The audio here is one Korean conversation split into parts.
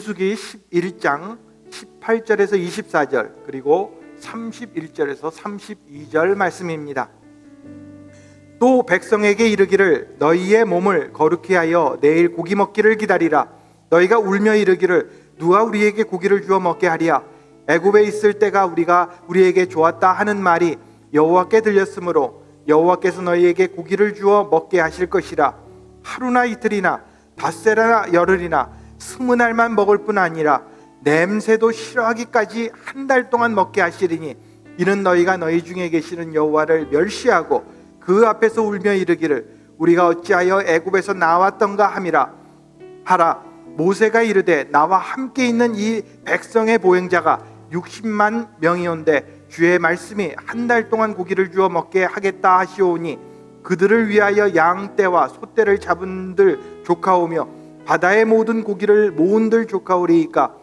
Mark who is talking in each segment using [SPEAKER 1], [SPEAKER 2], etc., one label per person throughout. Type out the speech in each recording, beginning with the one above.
[SPEAKER 1] 민수기 11장 18절에서 24절 그리고 31절에서 32절 말씀입니다. 또 백성에게 이르기를 너희의 몸을 거룩히 하여 내일 고기 먹기를 기다리라. 너희가 울며 이르기를 누가 우리에게 고기를 주어 먹게 하리야. 애굽에 있을 때가 우리에게 좋았다 하는 말이 여호와께 들렸으므로 여호와께서 너희에게 고기를 주어 먹게 하실 것이라. 하루나 이틀이나 닷새나 열흘이나 20날만 먹을 뿐 아니라 냄새도 싫어하기까지 한 달 동안 먹게 하시리니 이는 너희가 너희 중에 계시는 여호와를 멸시하고 그 앞에서 울며 이르기를 우리가 어찌하여 애굽에서 나왔던가 함이라 하라. 모세가 이르되 나와 함께 있는 이 백성의 보행자가 60만 명이온데 주의 말씀이 한 달 동안 고기를 주어 먹게 하겠다 하시오니 그들을 위하여 양떼와 소떼를 잡은들 조카오며 바다의 모든 고기를 모은들 조카오리이까.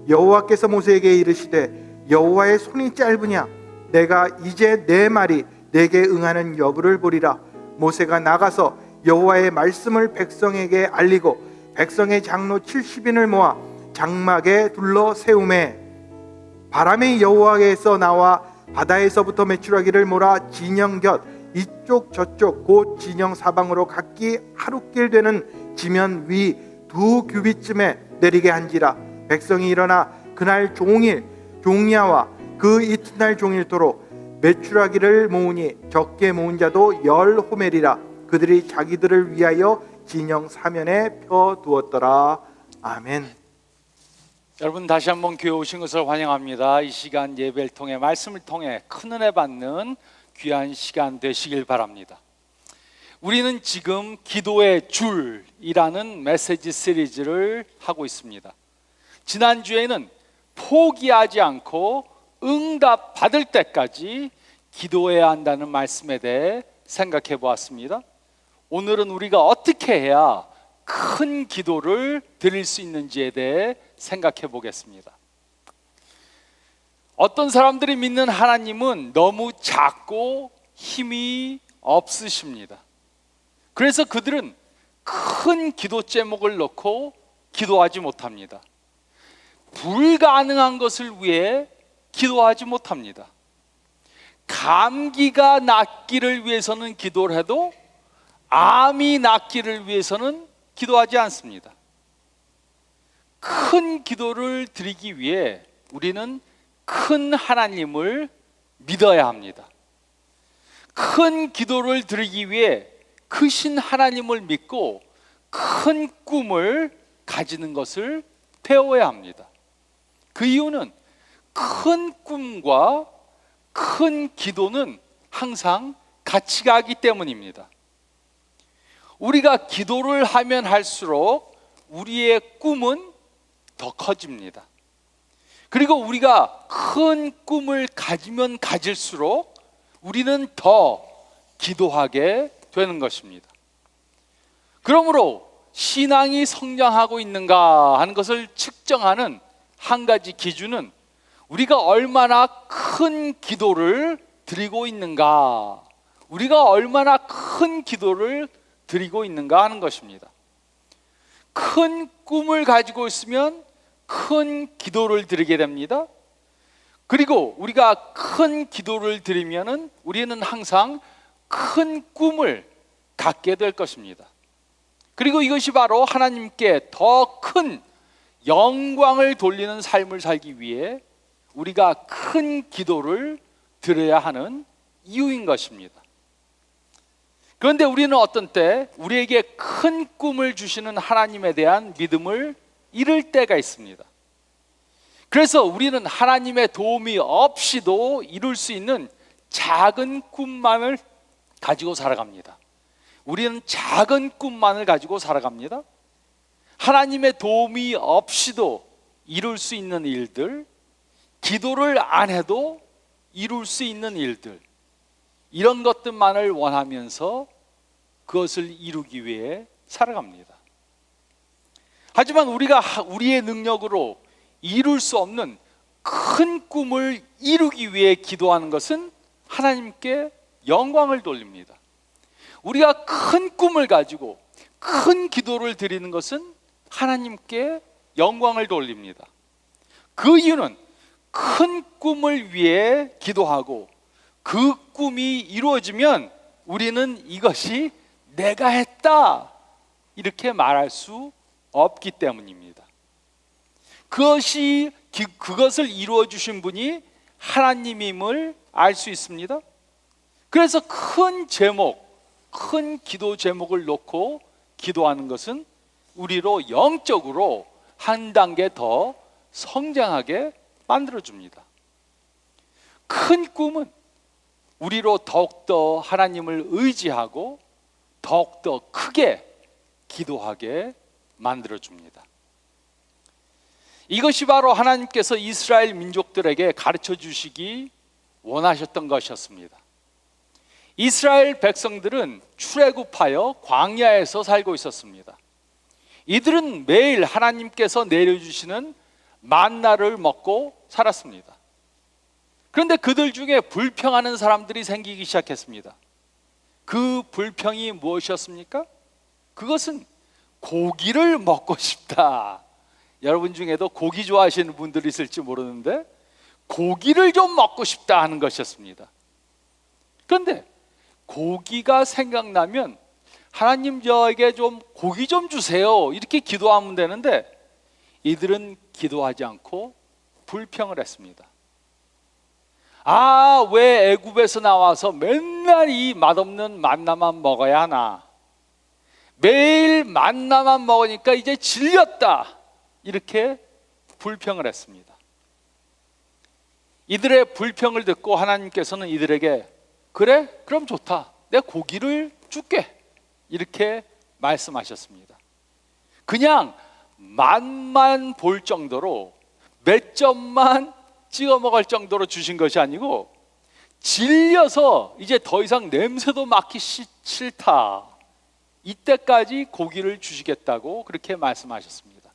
[SPEAKER 1] 여호와께서 모세에게 이르시되 여호와의 손이 짧으냐. 내가 이제 내 말이 내게 응하는 여부를 보리라. 모세가 나가서 여호와의 말씀을 백성에게 알리고 백성의 장로 70인을 모아 장막에 둘러 세우매 바람이 여호와께서 나와 바다에서부터 메추라기를 몰아 진영 곁 이쪽 저쪽 곧 진영 사방으로 각기 하루길 되는 지면 위 2규빗쯤에 내리게 한지라. 백성이 일어나 그날 종야와 그 이튿날 종일토록 메추라기를 모으니 적게 모은 자도 10호멜이라. 그들이 자기들을 위하여 진영 사면에 펴두었더라. 아멘.
[SPEAKER 2] 여러분 다시 한번 교회 오신 것을 환영합니다. 이 시간 예배를 통해 말씀을 통해 큰 은혜 받는 귀한 시간 되시길 바랍니다. 우리는 지금 기도의 줄이라는 메시지 시리즈를 하고 있습니다. 지난주에는 포기하지 않고 응답 받을 때까지 기도해야 한다는 말씀에 대해 생각해 보았습니다. 오늘은 우리가 어떻게 해야 큰 기도를 드릴 수 있는지에 대해 생각해 보겠습니다. 어떤 사람들이 믿는 하나님은 너무 작고 힘이 없으십니다. 그래서 그들은 큰 기도 제목을 놓고 기도하지 못합니다. 불가능한 것을 위해 기도하지 못합니다. 감기가 낫기를 위해서는 기도를 해도 암이 낫기를 위해서는 기도하지 않습니다. 큰 기도를 드리기 위해 우리는 큰 하나님을 믿어야 합니다. 큰 기도를 드리기 위해 크신 하나님을 믿고 큰 꿈을 가지는 것을 배워야 합니다. 그 이유는 큰 꿈과 큰 기도는 항상 같이 가기 때문입니다. 우리가 기도를 하면 할수록 우리의 꿈은 더 커집니다. 그리고 우리가 큰 꿈을 가지면 가질수록 우리는 더 기도하게 되는 것입니다. 그러므로 신앙이 성장하고 있는가 하는 것을 측정하는 한 가지 기준은 우리가 얼마나 큰 기도를 드리고 있는가, 우리가 얼마나 큰 기도를 드리고 있는가 하는 것입니다. 큰 꿈을 가지고 있으면 큰 기도를 드리게 됩니다. 그리고 우리가 큰 기도를 드리면은 우리는 항상 큰 꿈을 갖게 될 것입니다. 그리고 이것이 바로 하나님께 더 큰 영광을 돌리는 삶을 살기 위해 우리가 큰 기도를 드려야 하는 이유인 것입니다. 그런데 우리는 어떤 때 우리에게 큰 꿈을 주시는 하나님에 대한 믿음을 잃을 때가 있습니다. 그래서 우리는 하나님의 도움이 없이도 이룰 수 있는 작은 꿈만을 가지고 살아갑니다. 우리는 작은 꿈만을 가지고 살아갑니다. 하나님의 도움이 없이도 이룰 수 있는 일들, 기도를 안 해도 이룰 수 있는 일들, 이런 것들만을 원하면서 그것을 이루기 위해 살아갑니다. 하지만 우리가 우리의 능력으로 이룰 수 없는 큰 꿈을 이루기 위해 기도하는 것은 하나님께 영광을 돌립니다. 우리가 큰 꿈을 가지고 큰 기도를 드리는 것은 하나님께 영광을 돌립니다. 그 이유는 큰 꿈을 위해 기도하고 그 꿈이 이루어지면 우리는 이것이 내가 했다 이렇게 말할 수 없기 때문입니다. 그것을 이루어 주신 분이 하나님임을 알 수 있습니다. 그래서 큰 기도 제목을 놓고 기도하는 것은 우리로 영적으로 한 단계 더 성장하게 만들어줍니다. 큰 꿈은 우리로 더욱더 하나님을 의지하고 더욱더 크게 기도하게 만들어줍니다. 이것이 바로 하나님께서 이스라엘 민족들에게 가르쳐 주시기 원하셨던 것이었습니다. 이스라엘 백성들은 출애굽하여 광야에서 살고 있었습니다. 이들은 매일 하나님께서 내려주시는 만나를 먹고 살았습니다. 그런데 그들 중에 불평하는 사람들이 생기기 시작했습니다. 그 불평이 무엇이었습니까? 그것은 고기를 먹고 싶다. 여러분 중에도 고기 좋아하시는 분들이 있을지 모르는데 고기를 좀 먹고 싶다 하는 것이었습니다. 그런데 고기가 생각나면 하나님 저에게 좀 고기 좀 주세요 이렇게 기도하면 되는데 이들은 기도하지 않고 불평을 했습니다. 아, 왜 애굽에서 나와서 맨날 이 맛없는 만나만 먹어야 하나? 매일 만나만 먹으니까 이제 질렸다 이렇게 불평을 했습니다. 이들의 불평을 듣고 하나님께서는 이들에게 그래? 그럼 좋다. 내 고기를 줄게. 이렇게 말씀하셨습니다. 그냥 맛만 볼 정도로 몇 점만 찍어 먹을 정도로 주신 것이 아니고 질려서 이제 더 이상 냄새도 맡기 싫다. 이때까지 고기를 주시겠다고 그렇게 말씀하셨습니다.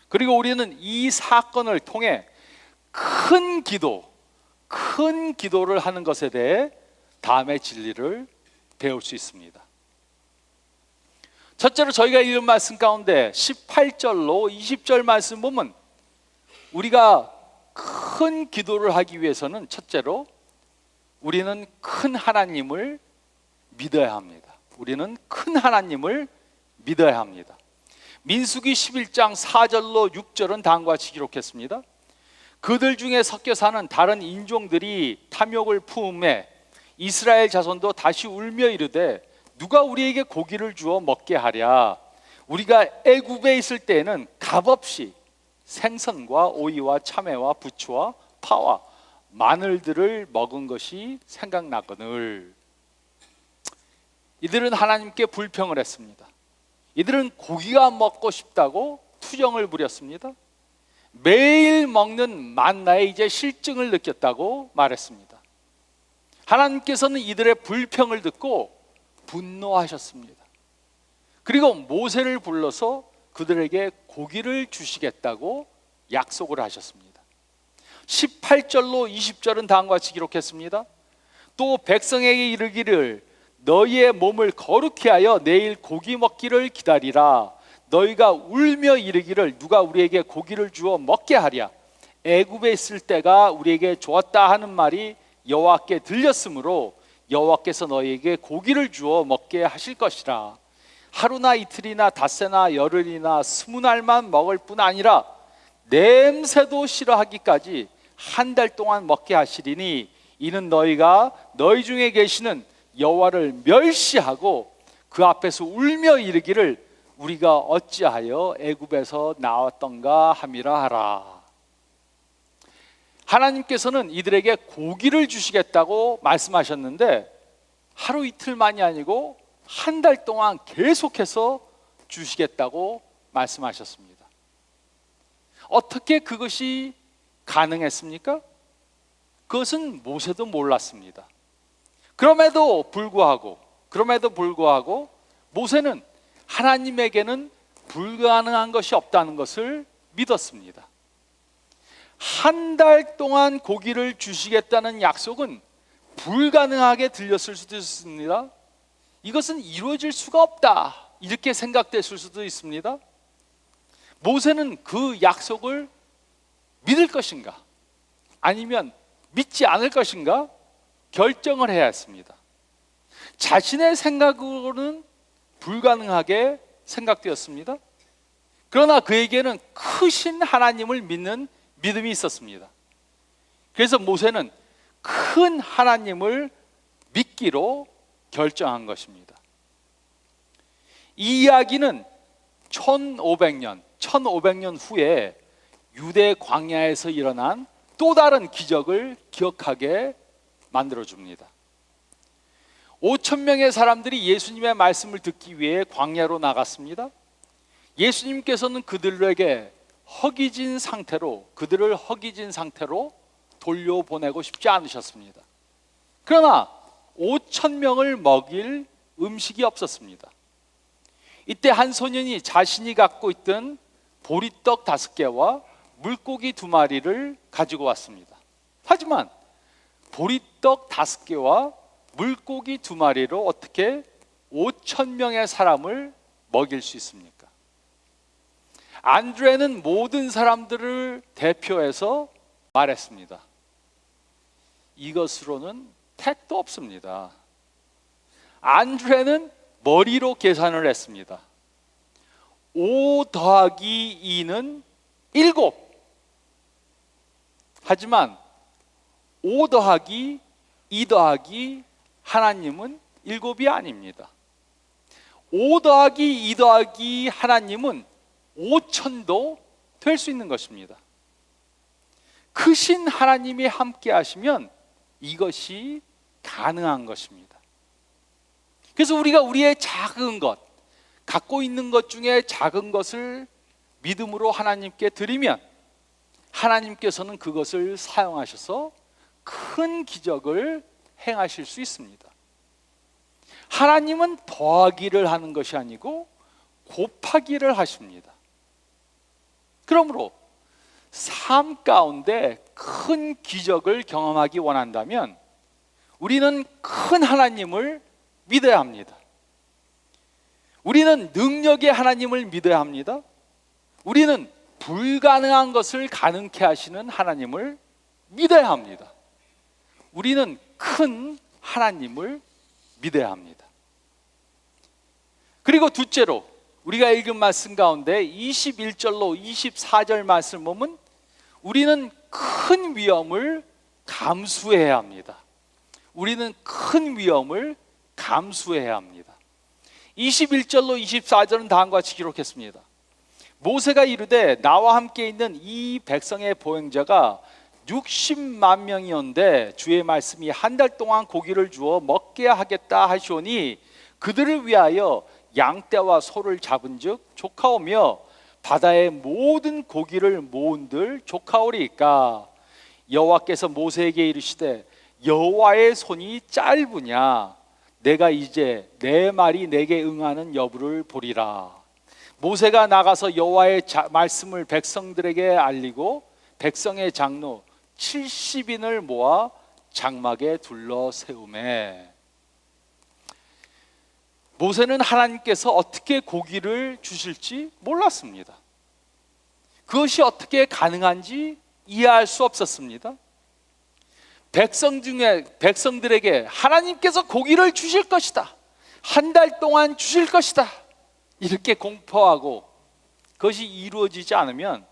[SPEAKER 2] 그리고 우리는 이 사건을 통해 큰 기도를 하는 것에 대해 다음의 진리를 배울 수 있습니다. 첫째로 저희가 읽은 말씀 가운데 18절로 20절 말씀 보면 우리가 큰 기도를 하기 위해서는 첫째로 우리는 큰 하나님을 믿어야 합니다. 우리는 큰 하나님을 믿어야 합니다. 민수기 11장 4절로 6절은 다음과 같이 기록했습니다. 그들 중에 섞여 사는 다른 인종들이 탐욕을 품에 이스라엘 자손도 다시 울며 이르되 누가 우리에게 고기를 주어 먹게 하랴? 우리가 애굽에 있을 때에는 값없이 생선과 오이와 참외와 부추와 파와 마늘들을 먹은 것이 생각나거늘. 이들은 하나님께 불평을 했습니다. 이들은 고기가 먹고 싶다고 투정을 부렸습니다. 매일 먹는 만나에 이제 실증을 느꼈다고 말했습니다. 하나님께서는 이들의 불평을 듣고 분노하셨습니다. 그리고 모세를 불러서 그들에게 고기를 주시겠다고 약속을 하셨습니다. 18절로 20절은 다음과 같이 기록했습니다. 또 백성에게 이르기를 너희의 몸을 거룩히 하여 내일 고기 먹기를 기다리라. 너희가 울며 이르기를 누가 우리에게 고기를 주어 먹게 하랴? 애굽에 있을 때가 우리에게 좋았다 하는 말이 여호와께 들렸으므로 여호와께서 너희에게 고기를 주어 먹게 하실 것이라. 하루나 이틀이나 닷새나 열흘이나 20날만 먹을 뿐 아니라 냄새도 싫어하기까지 한 달 동안 먹게 하시리니 이는 너희가 너희 중에 계시는 여호와를 멸시하고 그 앞에서 울며 이르기를 우리가 어찌하여 애굽에서 나왔던가 함이라 하라. 하나님께서는 이들에게 고기를 주시겠다고 말씀하셨는데 하루 이틀만이 아니고 한 달 동안 계속해서 주시겠다고 말씀하셨습니다. 어떻게 그것이 가능했습니까? 그것은 모세도 몰랐습니다. 그럼에도 불구하고 모세는 하나님에게는 불가능한 것이 없다는 것을 믿었습니다. 한 달 동안 고기를 주시겠다는 약속은 불가능하게 들렸을 수도 있습니다. 이것은 이루어질 수가 없다 이렇게 생각됐을 수도 있습니다. 모세는 그 약속을 믿을 것인가 아니면 믿지 않을 것인가 결정을 해야 했습니다. 자신의 생각으로는 불가능하게 생각되었습니다. 그러나 그에게는 크신 하나님을 믿는 믿음이 있었습니다. 그래서 모세는 큰 하나님을 믿기로 결정한 것입니다. 이 이야기는 1500년 후에 유대 광야에서 일어난 또 다른 기적을 기억하게 만들어줍니다. 5,000명의 사람들이 예수님의 말씀을 듣기 위해 광야로 나갔습니다. 예수님께서는 그들을 허기진 상태로 돌려보내고 싶지 않으셨습니다. 그러나 5,000명을 먹일 음식이 없었습니다. 이때 한 소년이 자신이 갖고 있던 보리떡 5개와 물고기 2마리를 가지고 왔습니다. 하지만 보리떡 5개와 물고기 2마리로 어떻게 5,000명의 사람을 먹일 수 있습니까? 안드레는 모든 사람들을 대표해서 말했습니다. 이것으로는 택도 없습니다. 안드레는 머리로 계산을 했습니다. 5 더하기 2는 7. 하지만 5 더하기 2 더하기 하나님은 7이 아닙니다. 5 더하기 2 더하기 하나님은 5,000도 될 수 있는 것입니다. 크신 하나님이 함께 하시면 이것이 가능한 것입니다. 그래서 우리가 우리의 작은 것, 갖고 있는 것 중에 작은 것을 믿음으로 하나님께 드리면 하나님께서는 그것을 사용하셔서 큰 기적을 행하실 수 있습니다. 하나님은 더하기를 하는 것이 아니고 곱하기를 하십니다. 그러므로 삶 가운데 큰 기적을 경험하기 원한다면 우리는 큰 하나님을 믿어야 합니다. 우리는 능력의 하나님을 믿어야 합니다. 우리는 불가능한 것을 가능케 하시는 하나님을 믿어야 합니다. 우리는 큰 하나님을 믿어야 합니다. 그리고 둘째로 우리가 읽은 말씀 가운데 21절로 24절 말씀 보면 우리는 큰 위험을 감수해야 합니다. 우리는 큰 위험을 감수해야 합니다. 21절로 24절은 다음과 같이 기록했습니다. 모세가 이르되 나와 함께 있는 이 백성의 보행자가 60만 명이었는데 주의 말씀이 한 달 동안 고기를 주어 먹게 하겠다 하시오니 그들을 위하여 양떼와 소를 잡은즉 조카오며 바다의 모든 고기를 모은들 조카오리이까. 여호와께서 모세에게 이르시되 여호와의 손이 짧으냐 내가 이제 내 말이 내게 응하는 여부를 보리라. 모세가 나가서 여호와의 말씀을 백성들에게 알리고 백성의 장로 70인을 모아 장막에 둘러 세우매. 모세는 하나님께서 어떻게 고기를 주실지 몰랐습니다. 그것이 어떻게 가능한지 이해할 수 없었습니다. 백성들에게 하나님께서 고기를 주실 것이다, 한 달 동안 주실 것이다 이렇게 공포하고 그것이 이루어지지 않으면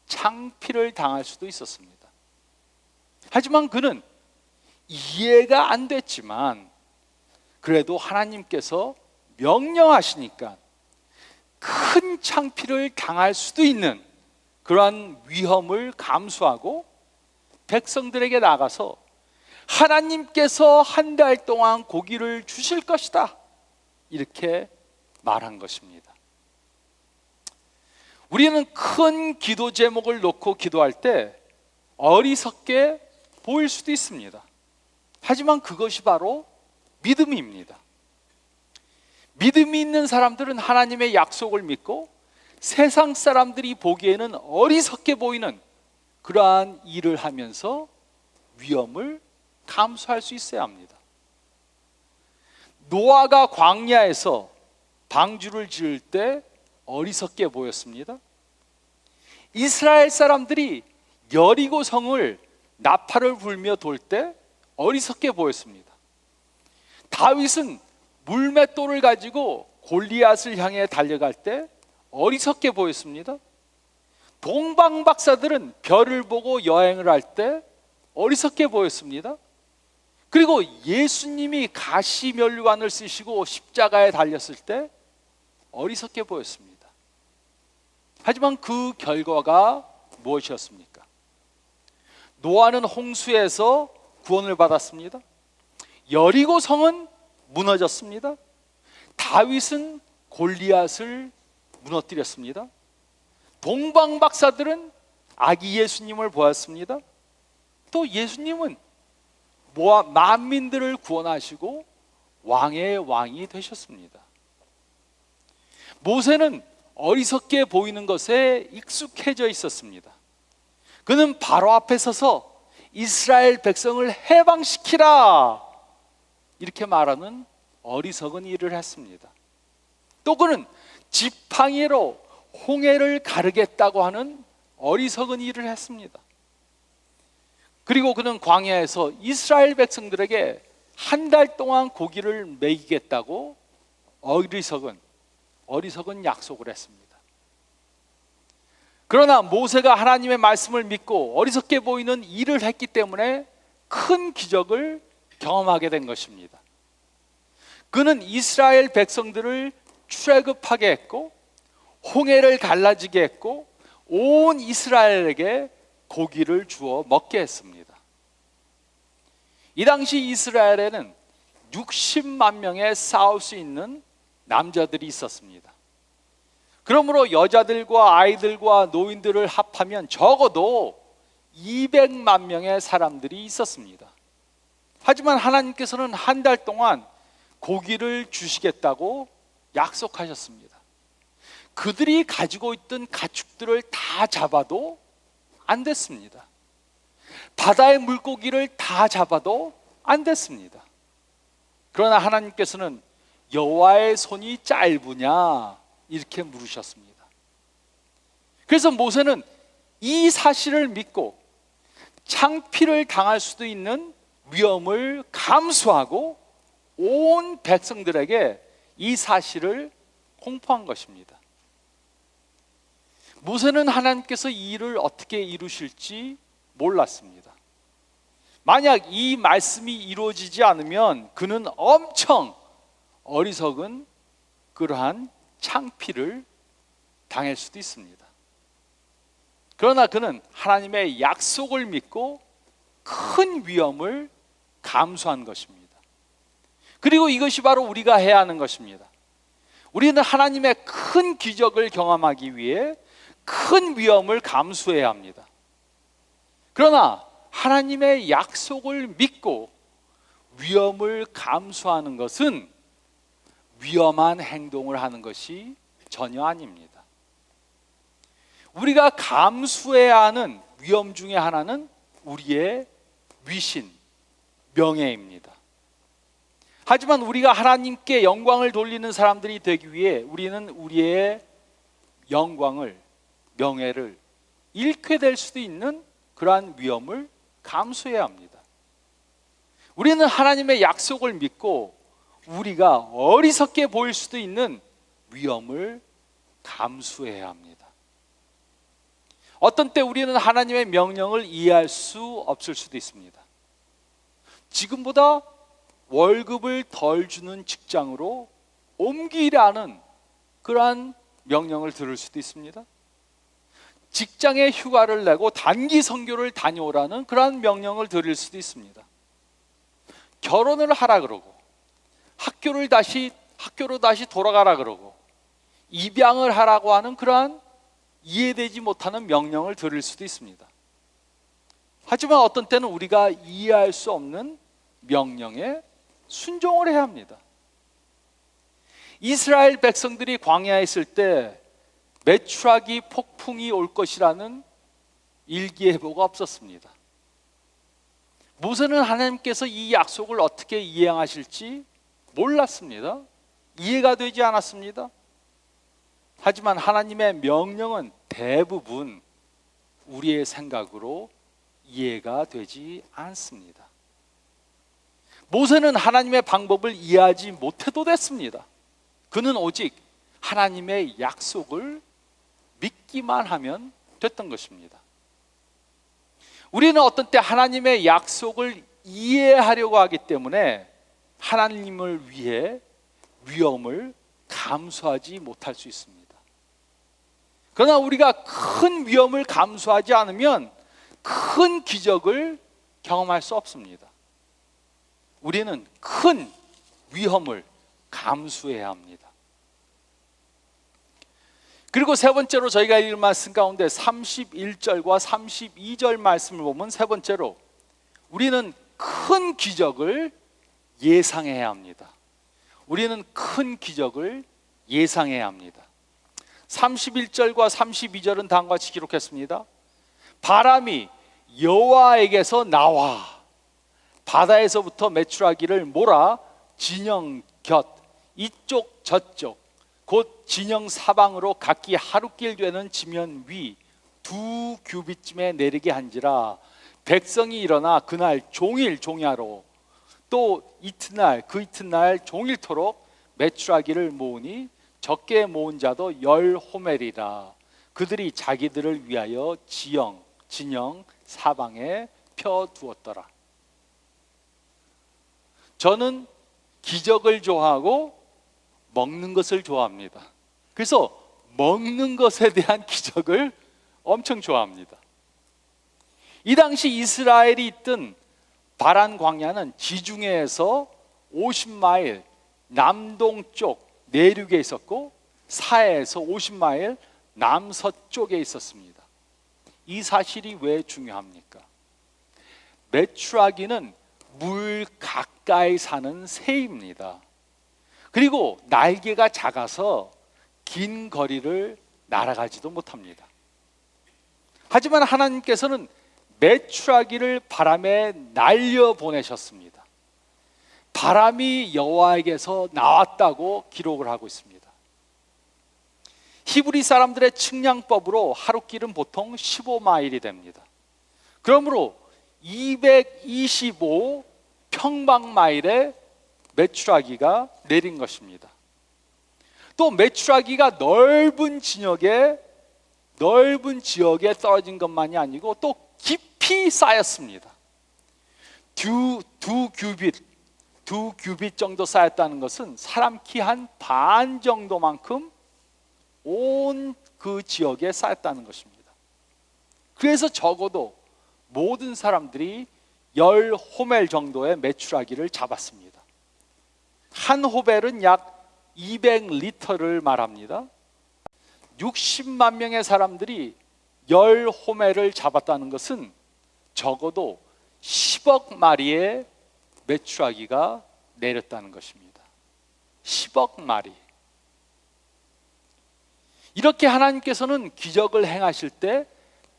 [SPEAKER 2] 창피를 당할 수도 있었습니다. 하지만 그는 이해가 안 됐지만 그래도 하나님께서 명령하시니까 큰 창피를 당할 수도 있는 그러한 위험을 감수하고 백성들에게 나가서 하나님께서 한 달 동안 고기를 주실 것이다 이렇게 말한 것입니다. 우리는 큰 기도 제목을 놓고 기도할 때 어리석게 보일 수도 있습니다. 하지만 그것이 바로 믿음입니다. 믿음이 있는 사람들은 하나님의 약속을 믿고 세상 사람들이 보기에는 어리석게 보이는 그러한 일을 하면서 위험을 감수할 수 있어야 합니다. 노아가 광야에서 방주를 지을 때 어리석게 보였습니다. 이스라엘 사람들이 여리고 성을 나팔을 불며 돌 때 어리석게 보였습니다. 다윗은 물맷돌을 가지고 골리앗을 향해 달려갈 때 어리석게 보였습니다. 동방 박사들은 별을 보고 여행을 할 때 어리석게 보였습니다. 그리고 예수님이 가시면류관을 쓰시고 십자가에 달렸을 때 어리석게 보였습니다. 하지만 그 결과가 무엇이었습니까? 노아는 홍수에서 구원을 받았습니다. 여리고 성은 무너졌습니다. 다윗은 골리앗을 무너뜨렸습니다. 동방 박사들은 아기 예수님을 보았습니다. 또 예수님은 만민들을 구원하시고 왕의 왕이 되셨습니다. 모세는 어리석게 보이는 것에 익숙해져 있었습니다. 그는 바로 앞에 서서 이스라엘 백성을 해방시키라 이렇게 말하는 어리석은 일을 했습니다. 또 그는 지팡이로 홍해를 가르겠다고 하는 어리석은 일을 했습니다. 그리고 그는 광야에서 이스라엘 백성들에게 한 달 동안 고기를 먹이겠다고 어리석은 약속을 했습니다. 그러나 모세가 하나님의 말씀을 믿고 어리석게 보이는 일을 했기 때문에 큰 기적을 경험하게 된 것입니다. 그는 이스라엘 백성들을 출애굽하게 했고 홍해를 갈라지게 했고 온 이스라엘에게 고기를 주어 먹게 했습니다. 이 당시 이스라엘에는 60만 명의 싸울 수 있는 남자들이 있었습니다. 그러므로 여자들과 아이들과 노인들을 합하면 적어도 200만 명의 사람들이 있었습니다. 하지만 하나님께서는 한 달 동안 고기를 주시겠다고 약속하셨습니다. 그들이 가지고 있던 가축들을 다 잡아도 안 됐습니다. 바다의 물고기를 다 잡아도 안 됐습니다. 그러나 하나님께서는 여호와의 손이 짧으냐 이렇게 물으셨습니다. 그래서 모세는 이 사실을 믿고 창피를 당할 수도 있는 위험을 감수하고 온 백성들에게 이 사실을 공포한 것입니다. 모세는 하나님께서 이 일을 어떻게 이루실지 몰랐습니다. 만약 이 말씀이 이루어지지 않으면 그는 엄청 어리석은 그러한 창피를 당할 수도 있습니다. 그러나 그는 하나님의 약속을 믿고 큰 위험을 감수한 것입니다. 그리고 이것이 바로 우리가 해야 하는 것입니다. 우리는 하나님의 큰 기적을 경험하기 위해 큰 위험을 감수해야 합니다. 그러나 하나님의 약속을 믿고 위험을 감수하는 것은 위험한 행동을 하는 것이 전혀 아닙니다. 우리가 감수해야 하는 위험 중에 하나는 우리의 위신, 명예입니다. 하지만 우리가 하나님께 영광을 돌리는 사람들이 되기 위해 우리는 우리의 영광을, 명예를 잃게 될 수도 있는 그러한 위험을 감수해야 합니다. 우리는 하나님의 약속을 믿고 우리가 어리석게 보일 수도 있는 위험을 감수해야 합니다. 어떤 때 우리는 하나님의 명령을 이해할 수 없을 수도 있습니다. 지금보다 월급을 덜 주는 직장으로 옮기라는 그러한 명령을 들을 수도 있습니다. 직장에 휴가를 내고 단기 선교를 다녀오라는 그러한 명령을 들을 수도 있습니다. 결혼을 하라 그러고 학교로 다시 돌아가라 그러고 입양을 하라고 하는 그러한 이해되지 못하는 명령을 들을 수도 있습니다. 하지만 어떤 때는 우리가 이해할 수 없는 명령에 순종을 해야 합니다. 이스라엘 백성들이 광야에 있을 때 메추라기 폭풍이 올 것이라는 일기예보가 없었습니다. 모세는 하나님께서 이 약속을 어떻게 이행하실지 몰랐습니다. 이해가 되지 않았습니다. 하지만 하나님의 명령은 대부분 우리의 생각으로 이해가 되지 않습니다. 모세는 하나님의 방법을 이해하지 못해도 됐습니다. 그는 오직 하나님의 약속을 믿기만 하면 됐던 것입니다. 우리는 어떤 때 하나님의 약속을 이해하려고 하기 때문에 하나님을 위해 위험을 감수하지 못할 수 있습니다. 그러나 우리가 큰 위험을 감수하지 않으면 큰 기적을 경험할 수 없습니다. 우리는 큰 위험을 감수해야 합니다. 그리고 세 번째로 저희가 읽은 말씀 가운데 31절과 32절 말씀을 보면, 세 번째로 우리는 큰 기적을 예상해야 합니다. 우리는 큰 기적을 예상해야 합니다. 31절과 32절은 다음과 같이 기록했습니다. 바람이 여호와에게서 나와 바다에서부터 메추라기를 몰아 진영 곁 이쪽 저쪽 곧 진영 사방으로 각기 하루길 되는 지면 위 2규빗쯤에 내리게 한지라. 백성이 일어나 그날 종일 종야로 또 이튿날 그 이튿날 종일토록 메추라기를 모으니 적게 모은 자도 10호멜이라. 그들이 자기들을 위하여 진영 사방에 펴두었더라. 저는 기적을 좋아하고 먹는 것을 좋아합니다. 그래서 먹는 것에 대한 기적을 엄청 좋아합니다. 이 당시 이스라엘이 있던 바란 광야는 지중해에서 50마일 남동쪽 내륙에 있었고 사해에서 50마일 남서쪽에 있었습니다. 이 사실이 왜 중요합니까? 메추라기는 물 가까이 사는 새입니다. 그리고 날개가 작아서 긴 거리를 날아가지도 못합니다. 하지만 하나님께서는 메추라기를 바람에 날려보내셨습니다. 바람이 여호와에게서 나왔다고 기록을 하고 있습니다. 히브리 사람들의 측량법으로 하루길은 보통 15마일이 됩니다. 그러므로 225 평방마일의 메추라기가 내린 것입니다. 또 메추라기가 넓은 지역에 떨어진 것만이 아니고 또 깊이 쌓였습니다. 두 규빗 정도 쌓였다는 것은 사람 키 한 반 정도만큼 온 그 지역에 쌓였다는 것입니다. 그래서 적어도 모든 사람들이 10호멜 정도의 메추라기를 잡았습니다. 한 호벨은 약 200리터를 말합니다. 60만 명의 사람들이 10호멜을 잡았다는 것은 적어도 10억 마리의 메추라기가 내렸다는 것입니다. 10억 마리. 이렇게 하나님께서는 기적을 행하실 때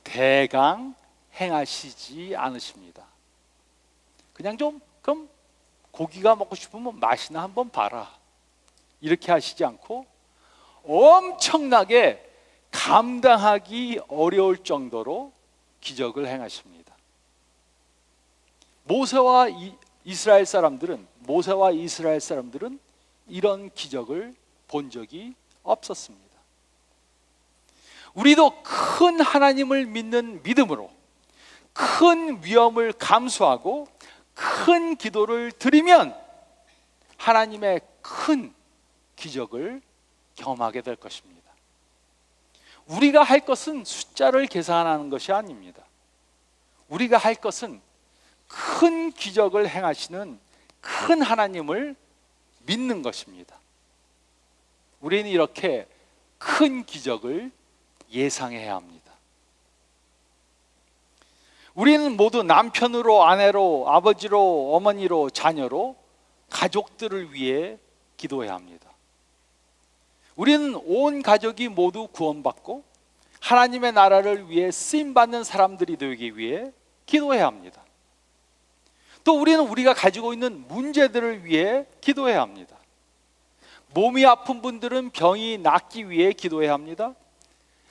[SPEAKER 2] 대강 행하시지 않으십니다. 그냥 좀 그럼 고기가 먹고 싶으면 맛이나 한번 봐라, 이렇게 하시지 않고 엄청나게 감당하기 어려울 정도로 기적을 행하십니다. 모세와 이스라엘 사람들은 이런 기적을 본 적이 없었습니다. 우리도 큰 하나님을 믿는 믿음으로 큰 위험을 감수하고 큰 기도를 드리면 하나님의 큰 기적을 경험하게 될 것입니다. 우리가 할 것은 숫자를 계산하는 것이 아닙니다. 우리가 할 것은 큰 기적을 행하시는 큰 하나님을 믿는 것입니다. 우리는 이렇게 큰 기적을 예상해야 합니다. 우리는 모두 남편으로, 아내로, 아버지로, 어머니로, 자녀로 가족들을 위해 기도해야 합니다. 우리는 온 가족이 모두 구원받고 하나님의 나라를 위해 쓰임받는 사람들이 되기 위해 기도해야 합니다. 또 우리는 우리가 가지고 있는 문제들을 위해 기도해야 합니다. 몸이 아픈 분들은 병이 낫기 위해 기도해야 합니다.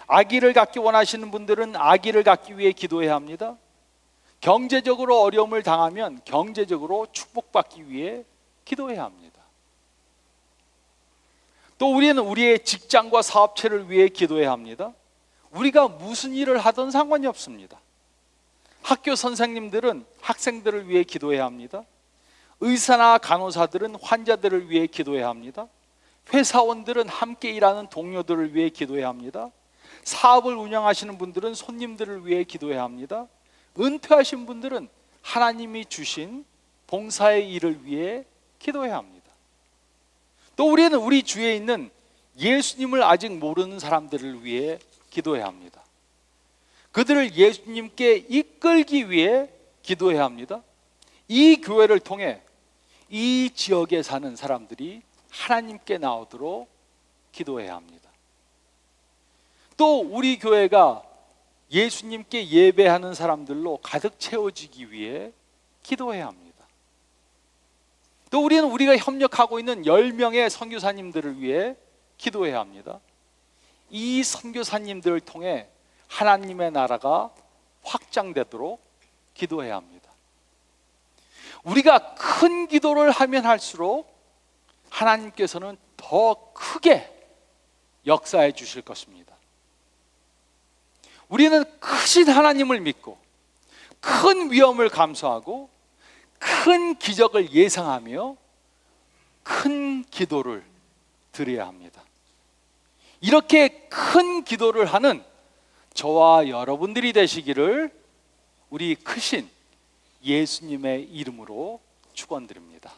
[SPEAKER 2] 아기를 갖기 원하시는 분들은 아기를 갖기 위해 기도해야 합니다. 경제적으로 어려움을 당하면 경제적으로 축복받기 위해 기도해야 합니다. 또 우리는 우리의 직장과 사업체를 위해 기도해야 합니다. 우리가 무슨 일을 하든 상관이 없습니다. 학교 선생님들은 학생들을 위해 기도해야 합니다. 의사나 간호사들은 환자들을 위해 기도해야 합니다. 회사원들은 함께 일하는 동료들을 위해 기도해야 합니다. 사업을 운영하시는 분들은 손님들을 위해 기도해야 합니다. 은퇴하신 분들은 하나님이 주신 봉사의 일을 위해 기도해야 합니다. 또 우리는 우리 주위에 있는 예수님을 아직 모르는 사람들을 위해 기도해야 합니다. 그들을 예수님께 이끌기 위해 기도해야 합니다. 이 교회를 통해 이 지역에 사는 사람들이 하나님께 나오도록 기도해야 합니다. 또 우리 교회가 예수님께 예배하는 사람들로 가득 채워지기 위해 기도해야 합니다. 또 우리는 우리가 협력하고 있는 10명의 선교사님들을 위해 기도해야 합니다. 이 선교사님들을 통해 하나님의 나라가 확장되도록 기도해야 합니다. 우리가 큰 기도를 하면 할수록 하나님께서는 더 크게 역사해 주실 것입니다. 우리는 크신 하나님을 믿고 큰 위험을 감수하고 큰 기적을 예상하며 큰 기도를 드려야 합니다. 이렇게 큰 기도를 하는 저와 여러분들이 되시기를 우리 크신 예수님의 이름으로 축원드립니다.